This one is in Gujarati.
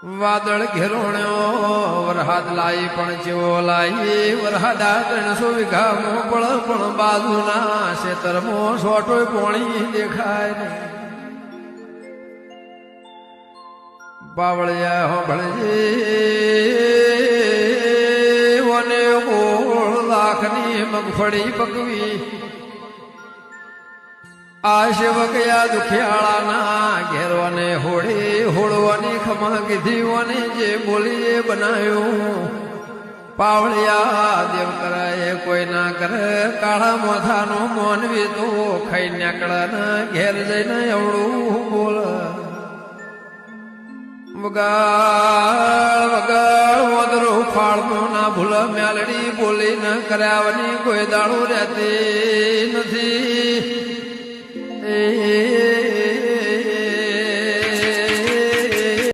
વાદળ ઘેરોણ્યો વરહાદ લાઈ પણ જેવો લાઈ વરહાદા 300 વીઘા મોપળ પણ બાજુના ખેતરમાં સોટોય પોણી દેખાય નહીં. બાવળિયા હોભળજે વને 16 લાખની મગફળી પકવી આ સેવકયા દુખિયાળાના ઘેરવાને હોળી હોળવાની ખમા કીધીઓને જે બોલીએ બનાવ્યું. પાવળિયા દેવ કરાય કોઈ ના કરે કાળા મોથાનો મોનવી તો ખાઈ નાકડાના ઘેર જઈને એવડું બોલ. વગાડ વગાડ વદરો ફાળનો ના ભૂલ મેલડી બોલી ન કર્યાવની કોઈ દાડો રહેતી નથી.